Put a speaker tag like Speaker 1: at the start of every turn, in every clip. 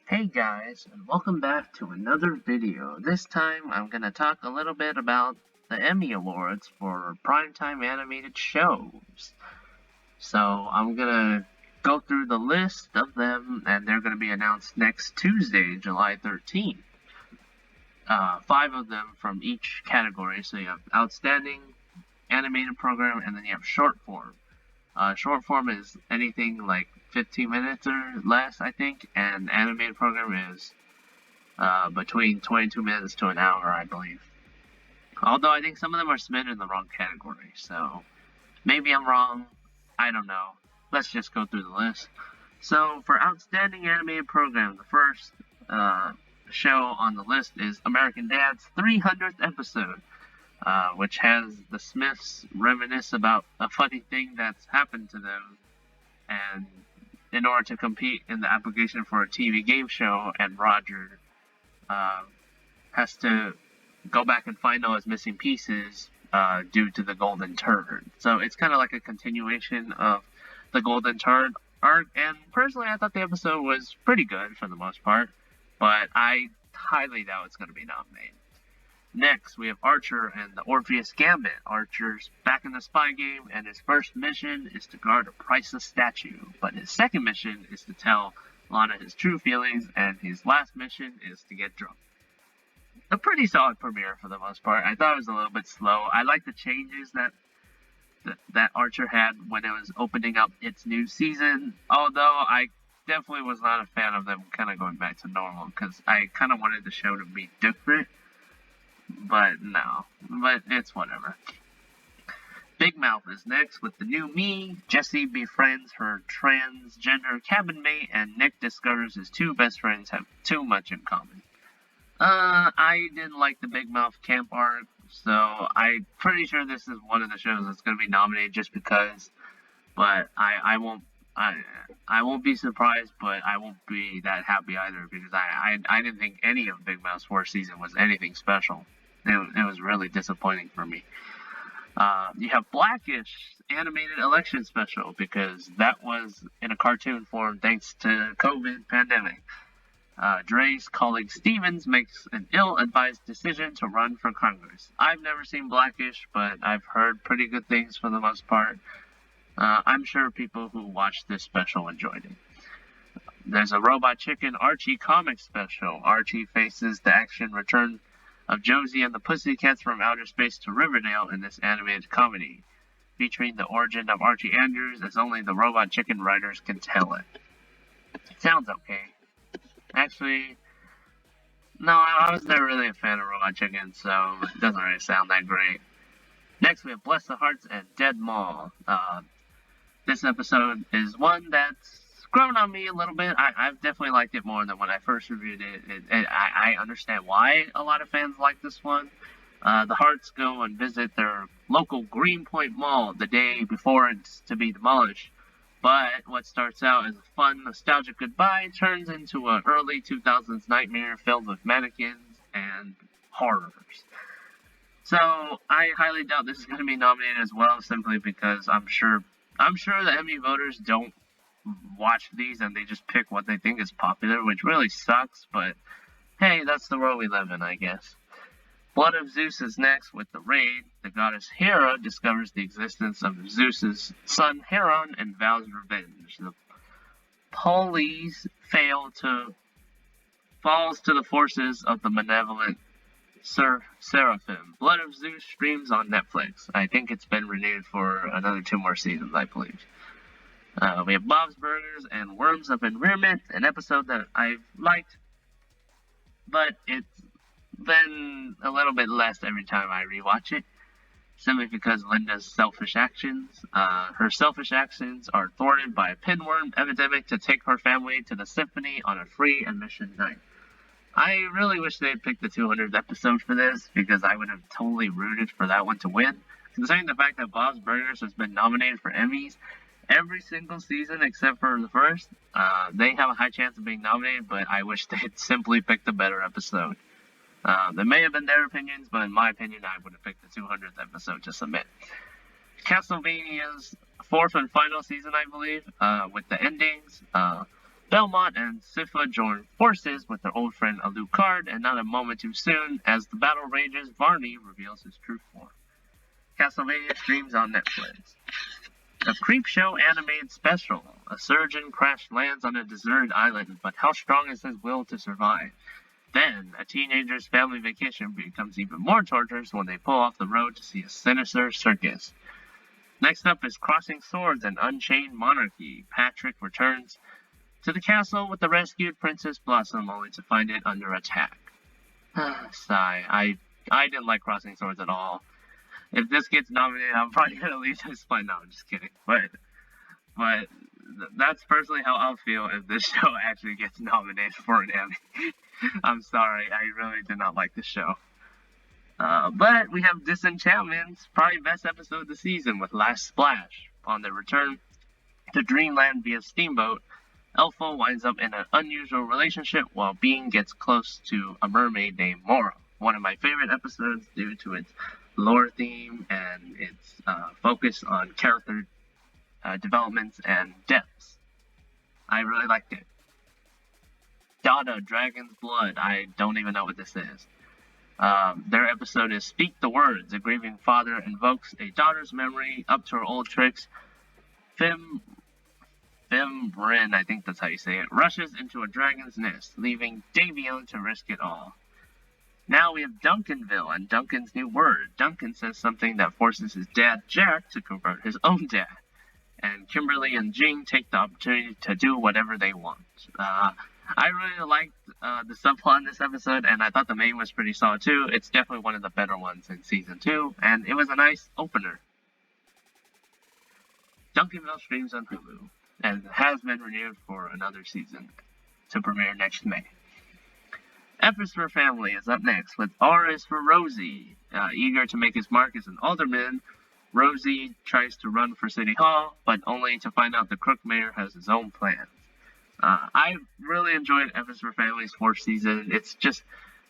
Speaker 1: Hey guys, and welcome back to another video. This time I'm gonna talk a little bit about the Emmy Awards for Primetime Animated Shows. So I'm gonna go through the list of them, and they're gonna be announced next Tuesday, July 13th. 5 of them from each category. So you have Outstanding Animated Program, and then you have Short Form. Short form is anything like 15 minutes or less, I think, and animated program is between 22 minutes to an hour, I believe. Although I think some of them are submitted in the wrong category, so maybe I'm wrong. I don't know. Let's just go through the list. So for Outstanding Animated Program, the first show on the list is American Dad's 300th episode. Which has the Smiths reminisce about a funny thing that's happened to them, and in order to compete in the application for a TV game show, and Roger has to go back and find all his missing pieces due to the Golden Turd. So it's kind of like a continuation of the Golden Turd arc, and personally I thought the episode was pretty good for the most part, but I highly doubt it's going to be nominated. Next, we have Archer and the Orpheus Gambit. Archer's back in the spy game, and his first mission is to guard a priceless statue. But his second mission is to tell Lana his true feelings, and his last mission is to get drunk. A pretty solid premiere for the most part. I thought it was a little bit slow. I like the changes that Archer had when it was opening up its new season, although I definitely was not a fan of them kind of going back to normal, because I kind of wanted the show to be different. But no, but it's whatever. Big Mouth is next with the new me. Jessie befriends her transgender cabin mate, and Nick discovers his two best friends have too much in common. I didn't like the Big Mouth camp arc, so I'm pretty sure this is one of the shows that's going to be nominated just because. But I won't be surprised, but I won't be that happy either, because I didn't think any of Big Mouth's fourth season was anything special. It was really disappointing for me. You have Blackish animated election special, because that was in a cartoon form thanks to COVID pandemic. Dre's colleague Stevens makes an ill-advised decision to run for Congress. I've never seen Blackish, but I've heard pretty good things for the most part. I'm sure people who watched this special enjoyed it. There's a Robot Chicken Archie comic special. Archie faces the action return of Josie and the Pussycats from outer space to Riverdale in this animated comedy, featuring the origin of Archie Andrews as only the Robot Chicken writers can tell it. Sounds okay. Actually, no, I was never really a fan of Robot Chicken, so it doesn't really sound that great. Next, we have Bless the Hearts and Dead Mall. This episode is one that's grown on me a little bit. I've definitely liked it more than when I first reviewed it. I understand why a lot of fans like this one. The Harts go and visit their local Greenpoint Mall the day before it's to be demolished. But what starts out as a fun, nostalgic goodbye turns into an early 2000s nightmare filled with mannequins and horrors. So I highly doubt this is going to be nominated as well, simply because I'm sure the Emmy voters don't watch these and they just pick what they think is popular, which really sucks, but hey, that's the world we live in, I guess. Blood of Zeus is next with the raid. The goddess Hera discovers the existence of Zeus's son Heron and vows revenge. The Police falls to the forces of the malevolent Seraphim. Blood of Zeus streams on Netflix. I think it's been renewed for another 2 more seasons, I believe. We have Bob's Burgers and Worms of In-Rear-ment, an episode that I've liked, but it's been a little bit less every time I rewatch it, simply because Linda's selfish actions. Her selfish actions are thwarted by a pinworm epidemic to take her family to the symphony on a free admission night. I really wish they had picked the 200th episode for this, because I would have totally rooted for that one to win. Considering the fact that Bob's Burgers has been nominated for Emmys every single season except for the first, they have a high chance of being nominated, but I wish they had simply picked a better episode. They may have been their opinions, but in my opinion, I would have picked the 200th episode to submit. Castlevania's 4th and final season, I believe, with the endings. Belmont and Sypha join forces with their old friend Alucard, and not a moment too soon, as the battle rages, Varney reveals his true form. Castlevania streams on Netflix. A Creepshow animated special. A surgeon crash lands on a deserted island, but how strong is his will to survive? Then, a teenager's family vacation becomes even more torturous when they pull off the road to see a sinister circus. Next up is Crossing Swords and Unchained Monarchy. Patrick returns to the castle with the rescued Princess Blossom, only to find it under attack. Sigh. I didn't like Crossing Swords at all. If this gets nominated, I'm probably gonna leave this by now. I'm just kidding. But that's personally how I'll feel if this show actually gets nominated for an Emmy. I'm sorry, I really did not like this show. But we have Disenchantment, probably best episode of the season, with Last Splash. On their return to Dreamland via steamboat, Elfo winds up in an unusual relationship while Bean gets close to a mermaid named Mora. One of my favorite episodes due to its lore theme and its focus on character developments and depths. I really liked it. Dota, Dragon's Blood. I don't even know what this is. Their episode is Speak the Words. A grieving father invokes a daughter's memory up to her old tricks. Fimrin, I think that's how you say it, rushes into a dragon's nest, leaving Davion to risk it all. Now we have Duncanville and Duncan's new word. Duncan says something that forces his dad, Jack, to convert his own dad. And Kimberly and Jing take the opportunity to do whatever they want. I really liked the subplot in this episode, and I thought the main was pretty solid too. It's definitely one of the better ones in Season 2, and it was a nice opener. Duncanville streams on Hulu, and has been renewed for another season to premiere next May. F is for Family is up next, with R is for Rosie. Eager to make his mark as an alderman, Rosie tries to run for City Hall, but only to find out the crook mayor has his own plans. I really enjoyed F is for Family's 4th season. It's just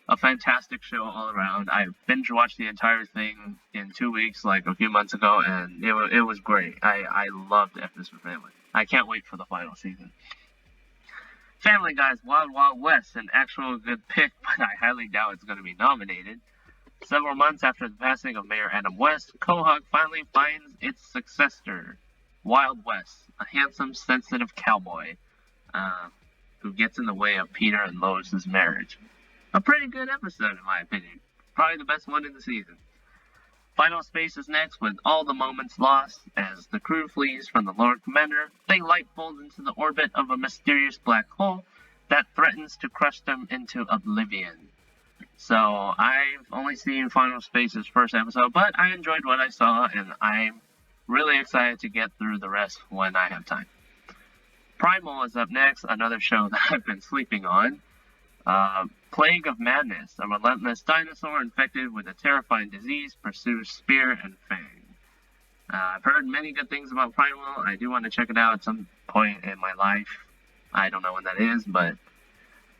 Speaker 1: a fantastic show all around. I binge watched the entire thing in 2 weeks, like a few months ago, and it was great. I loved F is for Family. I can't wait for the final season. Family Guy's Wild Wild West, an actual good pick, but I highly doubt it's going to be nominated. Several months after the passing of Mayor Adam West, Quahog finally finds its successor, Wild West, a handsome, sensitive cowboy who gets in the way of Peter and Lois's marriage. A pretty good episode, in my opinion. Probably the best one in the season. Final Space is next, with all the moments lost. As the crew flees from the Lord Commander, they lightfold into the orbit of a mysterious black hole that threatens to crush them into oblivion. So, I've only seen Final Space's first episode, but I enjoyed what I saw, and I'm really excited to get through the rest when I have time. Primal is up next, another show that I've been sleeping on. Plague of Madness, a relentless dinosaur infected with a terrifying disease pursues Spear and Fang. I've heard many good things about Primal. I do want to check it out at some point in my life. I don't know when that is, but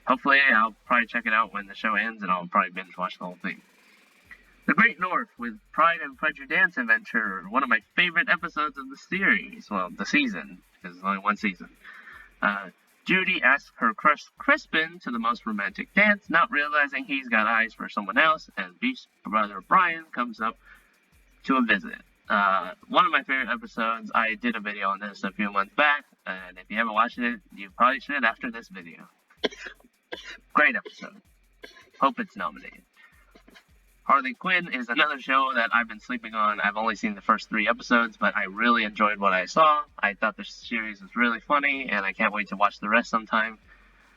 Speaker 1: hopefully I'll probably check it out when the show ends, and I'll probably binge watch the whole thing. The Great North with Pride and Prejudance Adventure, one of my favorite episodes of the series. Well, the season, because it's only one season. Judy asks her crush Crispin to the most romantic dance, not realizing he's got eyes for someone else, and Beast's brother Brian comes up to a visit. One of my favorite episodes. I did a video on this a few months back, and if you haven't watched it, you probably should after this video. Great episode. Hope it's nominated. Harley Quinn is another show that I've been sleeping on. I've only seen the first 3 episodes, but I really enjoyed what I saw. I thought the series was really funny, and I can't wait to watch the rest sometime.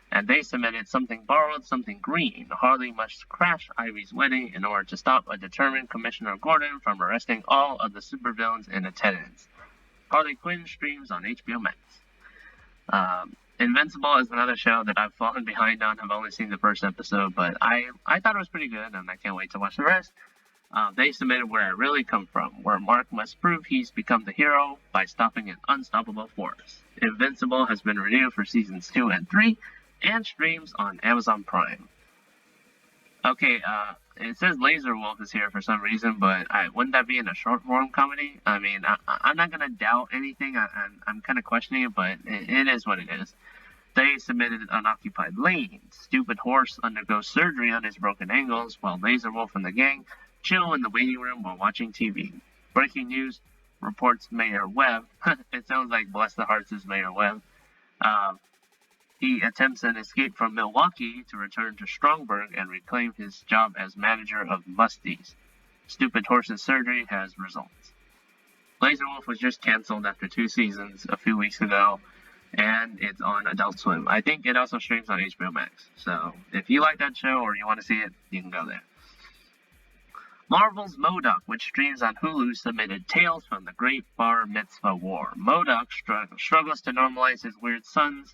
Speaker 1: And they submitted Something Borrowed, Something Green. Harley must crash Ivy's wedding in order to stop a determined Commissioner Gordon from arresting all of the supervillains in attendance. Harley Quinn streams on HBO Max. Invincible is another show that I've fallen behind on. I've only seen the first episode, but I thought it was pretty good, and I can't wait to watch the rest. They submitted Where I Really Come From, where Mark must prove he's become the hero by stopping an unstoppable force. Invincible has been renewed for seasons 2 and 3, and streams on Amazon Prime. Okay, it says Lazor Wulf is here for some reason, but wouldn't that be in a short form comedy? I mean, I'm not gonna doubt anything. I'm kind of questioning it, but it is what it is. They submitted Unoccupied Lane. Stupid horse undergoes surgery on his broken ankles, while Lazor, Wulf, and the gang chill in the waiting room while watching TV. Breaking news reports Mayor Webb. It sounds like Bless the Harts is Mayor Webb. He attempts an escape from Milwaukee to return to Strongburg and reclaim his job as manager of Musties. Stupid Horse's surgery has results. Lazor Wulf was just canceled after 2 seasons a few weeks ago, and it's on Adult Swim. I think it also streams on HBO Max. So if you like that show or you want to see it, you can go there. Marvel's MODOK, which streams on Hulu, submitted Tales from the Great Bar Mitzvah War. MODOK struggles to normalize his weird son's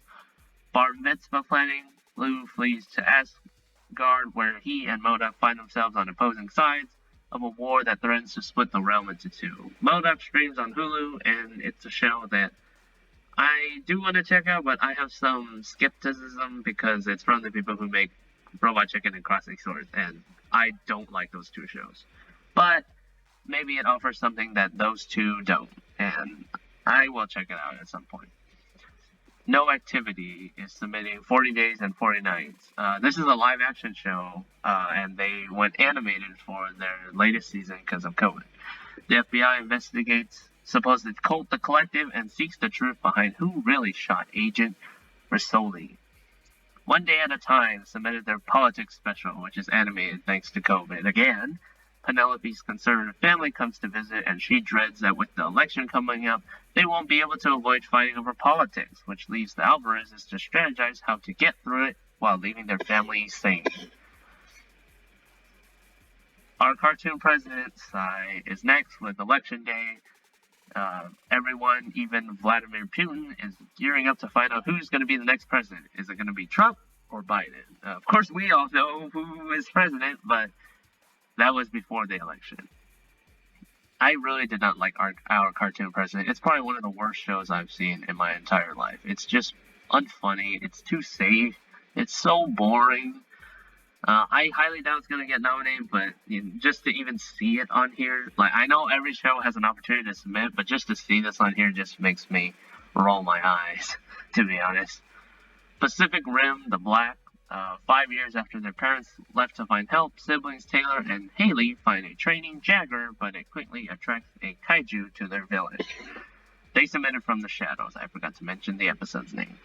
Speaker 1: bar mitzvah planning. Lou flees to Asgard, where he and MODOK find themselves on opposing sides of a war that threatens to split the realm into 2. MODOK streams on Hulu, and it's a show that I do want to check out, but I have some skepticism because it's from the people who make Robot Chicken and Crossing Swords, and I don't like those 2 shows. But maybe it offers something that those 2 don't, and I will check it out at some point. No Activity is submitting 40 Days and 40 Nights. This is a live-action show, and they went animated for their latest season because of COVID. The FBI investigates supposed cult The Collective and seeks the truth behind who really shot Agent Risoli. One Day at a Time submitted their politics special, which is animated thanks to COVID. Again, Penelope's conservative family comes to visit, and she dreads that with the election coming up, they won't be able to avoid fighting over politics, which leaves the Alvarezes to strategize how to get through it while leaving their family sane. Our cartoon president, is next with Election Day. Everyone, even Vladimir Putin, is gearing up to find out who's going to be the next president. Is it going to be Trump or Biden? Of course, we all know who is president, but that was before the election. I really did not like our cartoon president. It's probably one of the worst shows I've seen in my entire life. It's just unfunny. It's too safe. It's so boring. I highly doubt it's going to get nominated, but just to even see it on here, like, I know every show has an opportunity to submit, but just to see this on here just makes me roll my eyes, to be honest. Pacific Rim, The Black. 5 years after their parents left to find help, siblings Taylor and Haley find a training Jagger, but it quickly attracts a kaiju to their village. They submitted From the Shadows. I forgot to mention the episode's name.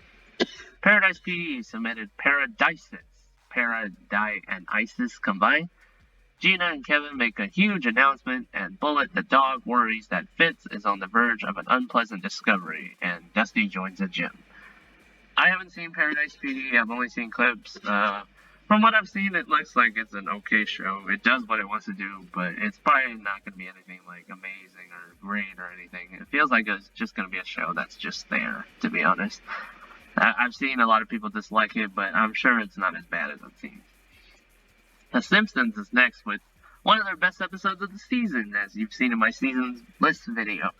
Speaker 1: Paradise PD submitted Paradises. Paradise and Isis combined. Gina and Kevin make a huge announcement, and Bullet the dog worries that Fitz is on the verge of an unpleasant discovery, and Dusty joins the gym. I haven't seen Paradise PD. I've only seen clips. From what I've seen, it looks like it's an okay show. It does what it wants to do, but it's probably not going to be anything like amazing or great or anything. It feels like it's just going to be a show that's just there, to be honest. I've seen a lot of people dislike it, but I'm sure it's not as bad as it seems. The Simpsons is next with one of their best episodes of the season, as you've seen in my season's list video.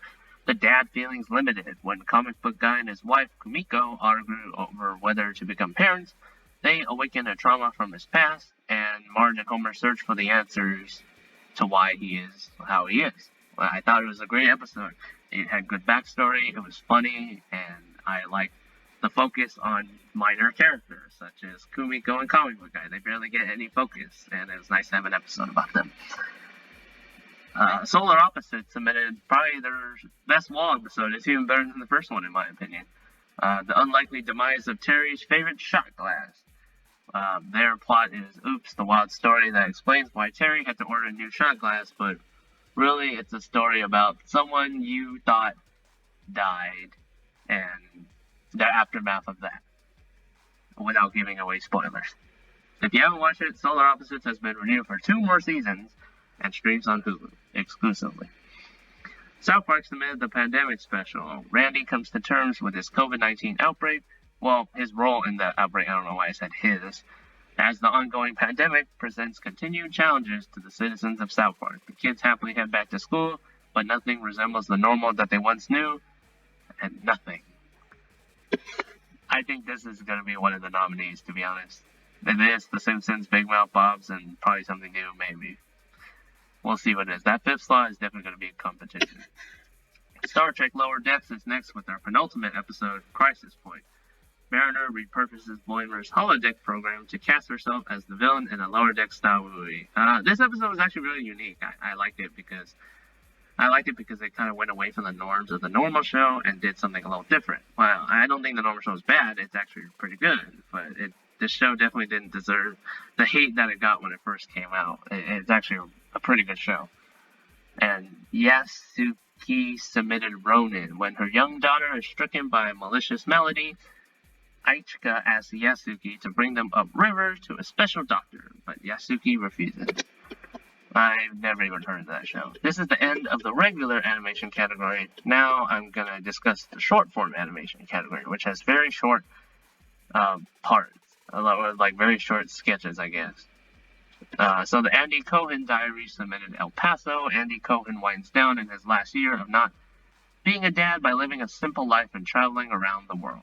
Speaker 1: The Dad Feelings Limited. When comic book guy and his wife, Kumiko, argue over whether to become parents, they awaken a trauma from his past, and Marge and Homer search for the answers to why he is how he is. Well, I thought it was a great episode. It had good backstory, it was funny, and I liked the focus on minor characters, such as Kumiko and Comic Book Guy. They barely get any focus, and it was nice to have an episode about them. Solar Opposites submitted probably their best wall episode. It's even better than the first one, in my opinion. The unlikely demise of Terry's favorite shot glass. Their plot is Oops, the wild story that explains why Terry had to order a new shot glass, but really it's a story about someone you thought died and the aftermath of that, without giving away spoilers. If you haven't watched it, Solar Opposites has been renewed for 2 more seasons and streams on Hulu exclusively. South Park submitted the pandemic special. Randy comes to terms with his COVID-19 outbreak. Well, his role in the outbreak, I don't know why I said his, as the ongoing pandemic presents continued challenges to the citizens of South Park. The kids happily head back to school, but nothing resembles the normal that they once knew, and nothing. I think this is going to be one of the nominees, to be honest. It is The Simpsons, Big Mouth Bob's, and probably something new, maybe. We'll see what it is. That 5th slot is definitely going to be a competition. Star Trek Lower Decks is next with their penultimate episode, Crisis Point. Mariner repurposes Bloimer's holodeck program to cast herself as the villain in a lower deck style movie. This episode was actually really unique. I liked it because it kind of went away from the norms of the normal show and did something a little different. Well, I don't think the normal show is bad. It's actually pretty good, but this show definitely didn't deserve the hate that it got when it first came out. It's actually a pretty good show. And Yasuke submitted Ronin. When her young daughter is stricken by a malicious malady, Aichika asks Yasuke to bring them upriver to a special doctor, but Yasuke refuses. I've never even heard of that show. This is the end of the regular animation category. Now I'm going to discuss the short form animation category, which has very short parts, like very short sketches, I guess. So the Andy Cohen Diary submitted El Paso. Andy Cohen winds down in his last year of not being a dad by living a simple life and traveling around the world.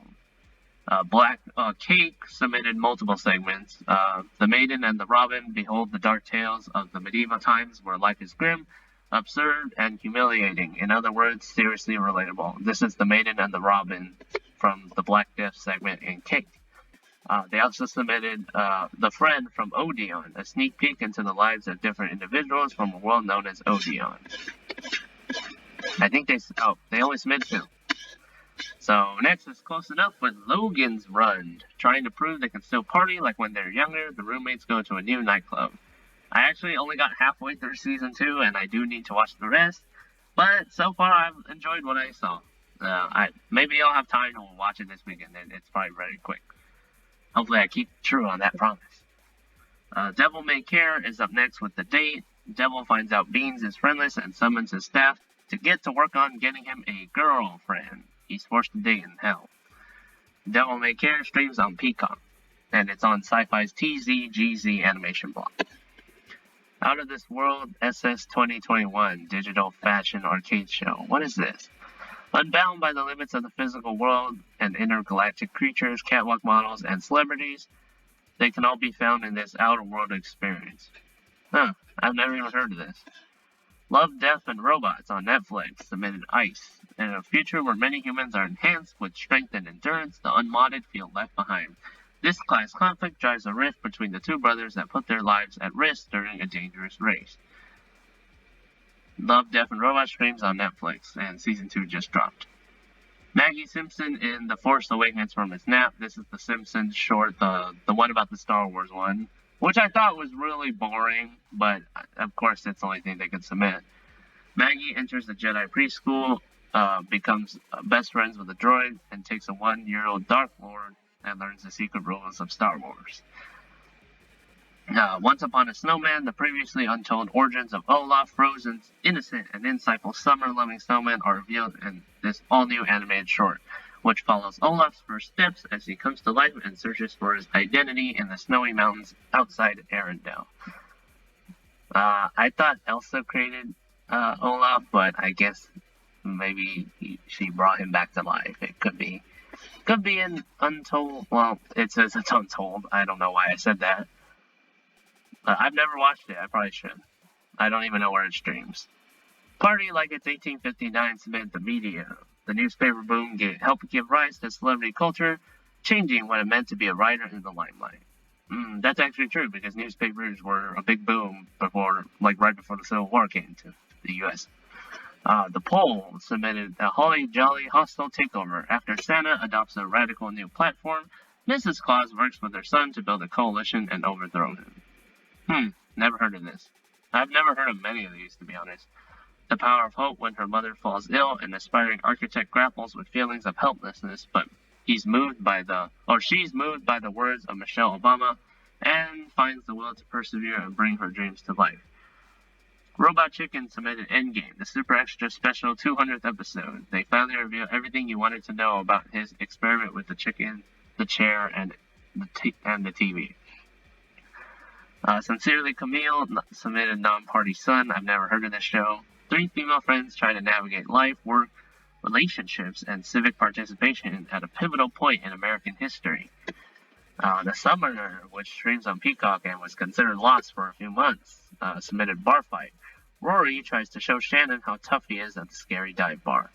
Speaker 1: Black Cake submitted multiple segments. The Maiden and the Robin behold the dark tales of the medieval times where life is grim, absurd, and humiliating. In other words, seriously relatable. This is the Maiden and the Robin from the Black Death segment in Cake. They also submitted The Friend from Odeon, a sneak peek into the lives of different individuals from a world known as Odeon. I think they only submitted 2. So next is Close Enough with Logan's Run. Trying to prove they can still party like when they're younger, the roommates go to a new nightclub. I actually only got halfway through season 2 and I do need to watch the rest, but so far I've enjoyed what I saw. Maybe I'll have time to watch it this weekend, and it's probably very quick. Hopefully I keep true on that promise. Devil May Care is up next with The Date. Devil finds out Beans is friendless and summons his staff to get to work on getting him a girlfriend. He's forced to dig in hell. Devil May Care streams on Peacock, and it's on Sci-Fi's TZGZ animation block. Out of This World SS 2021 Digital Fashion Arcade Show. What is this? Unbound by the limits of the physical world and intergalactic creatures, catwalk models, and celebrities, they can all be found in this outer world experience. I've never even heard of this. Love, Death, and Robots on Netflix submitted Ice. In a future where many humans are enhanced with strength and endurance, the unmodded feel left behind. This class conflict drives a rift between the two brothers that put their lives at risk during a dangerous race. Love, Death, and Robots streams on Netflix, and season 2 just dropped. Maggie Simpson in The Force Awakens from his nap. This is the Simpsons short, the one about the Star Wars one, which I thought was really boring, but of course it's the only thing they could submit. Maggie enters the Jedi preschool, becomes best friends with a droid, and takes a 1-year-old Dark Lord and learns the secret rules of Star Wars. Once Upon a Snowman, the previously untold origins of Olaf, Frozen's innocent and insightful summer-loving snowman are revealed in this all-new animated short, which follows Olaf's first steps as he comes to life and searches for his identity in the snowy mountains outside Arendelle. I thought Elsa created Olaf, but I guess maybe she brought him back to life. It could be an untold. Well, it says it's untold. I don't know why I said that. I've never watched it. I probably should. I don't even know where it streams. Party Like It's 1859 submitted the media. The newspaper boom helped give rise to celebrity culture, changing what it meant to be a writer in the limelight. That's actually true, because newspapers were a big boom right before the Civil War came to the U.S. The Poll submitted a holly jolly hostile takeover. After Santa adopts a radical new platform, Mrs. Claus works with her son to build a coalition and overthrow him. Never heard of this. I've never heard of many of these, to be honest. The Power of Hope when her mother falls ill, an aspiring architect grapples with feelings of helplessness, but she's moved by the words of Michelle Obama and finds the will to persevere and bring her dreams to life. Robot Chicken submitted Endgame, the super extra special 200th episode. They finally reveal everything you wanted to know about his experiment with the chicken, the chair, and the TV. Sincerely Camille submitted Non-Party Son. I've never heard of this show. 3 female friends try to navigate life, work, relationships, and civic participation at a pivotal point in American history. The Summoner, which streams on Peacock and was considered lost for a few months, submitted Bar Fight. Rory tries to show Shannon how tough he is at the scary dive bar.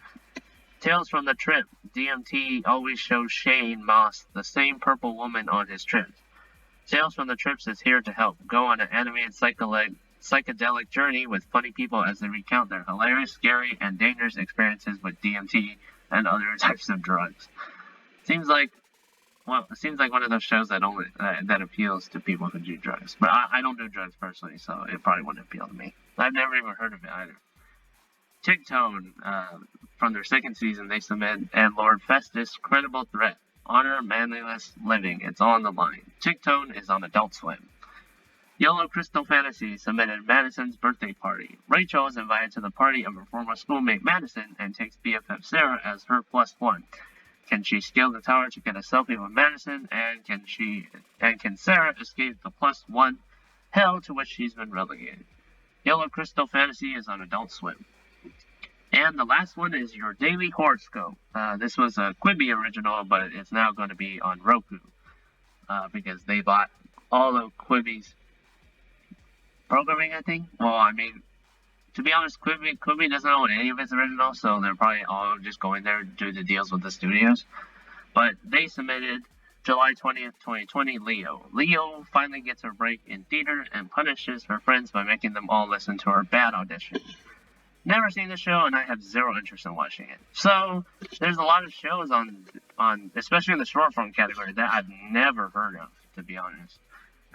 Speaker 1: Tales from the Trip. DMT always shows Shane Moss, the same purple woman, on his trips. Tales from the Trips is here to help. Go on an animated psychedelic journey with funny people as they recount their hilarious, scary, and dangerous experiences with DMT and other types of drugs. Seems like one of those shows that only that appeals to people who do drugs. But I don't do drugs personally, so it probably wouldn't appeal to me. I've never even heard of it either. Tigtone, from their second season, they submit, and Lord Festus, credible threat. Honor, manliness, living. It's all on the line. Tigtone is on Adult Swim. Yellow Crystal Fantasy submitted Madison's birthday party. Rachel is invited to the party of her former schoolmate Madison and takes BFF Sarah as her +1. Can she scale the tower to get a selfie with Madison, and can Sarah escape the +1 hell to which she's been relegated? Yellow Crystal Fantasy is on Adult Swim. And the last one is your daily horoscope. This was a Quibi original, but it's now going to be on Roku because they bought all of Quibi's programming, I think. Well, I mean, to be honest, Quibi doesn't own any of its originals, so they're probably all just going there to do the deals with the studios. But they submitted July 20th, 2020, Leo. Leo finally gets her break in theater and punishes her friends by making them all listen to her bad audition. Never seen the show, and I have zero interest in watching it. So, there's a lot of shows on especially in the short form category, that I've never heard of, to be honest.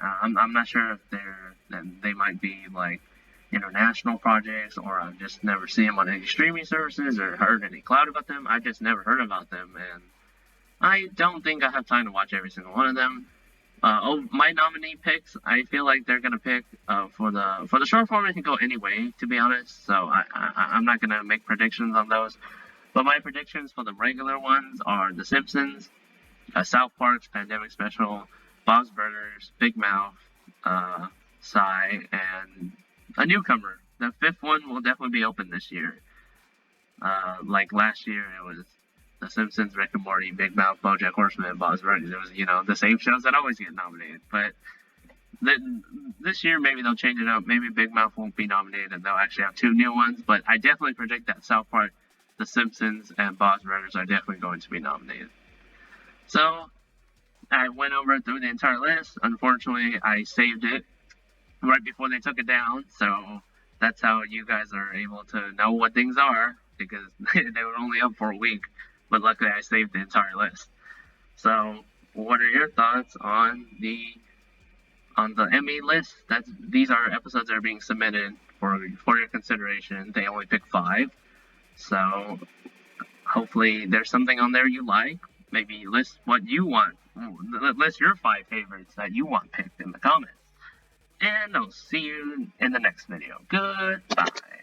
Speaker 1: I'm not sure if they might be like international projects, or I've just never seen them on any streaming services or heard any cloud about them. I just never heard about them, and I don't think I have time to watch every single one of them. My nominee picks, I feel like they're gonna pick for the short form. It can go any way, to be honest. So I'm not gonna make predictions on those. But my predictions for the regular ones are The Simpsons, South Park's Pandemic Special, Bob's Burgers, Big Mouth, Psy, and a newcomer. The fifth one will definitely be open this year. Like last year, it was The Simpsons, Rick and Morty, Big Mouth, BoJack Horseman, and Bob's Burgers. It was, the same shows that always get nominated. But this year, maybe they'll change it up. Maybe Big Mouth won't be nominated, and they'll actually have 2 new ones. But I definitely predict that South Park, The Simpsons, and Bob's Burgers are definitely going to be nominated. So I went over through the entire list. Unfortunately, I saved it right before they took it down. So that's how you guys are able to know what things are, because they were only up for a week. But luckily, I saved the entire list. So, what are your thoughts on the Emmy list? These are episodes that are being submitted for your consideration. They only pick 5, so hopefully there's something on there you like. Maybe list what you want. List your 5 favorites that you want picked in the comments. And I'll see you in the next video. Goodbye.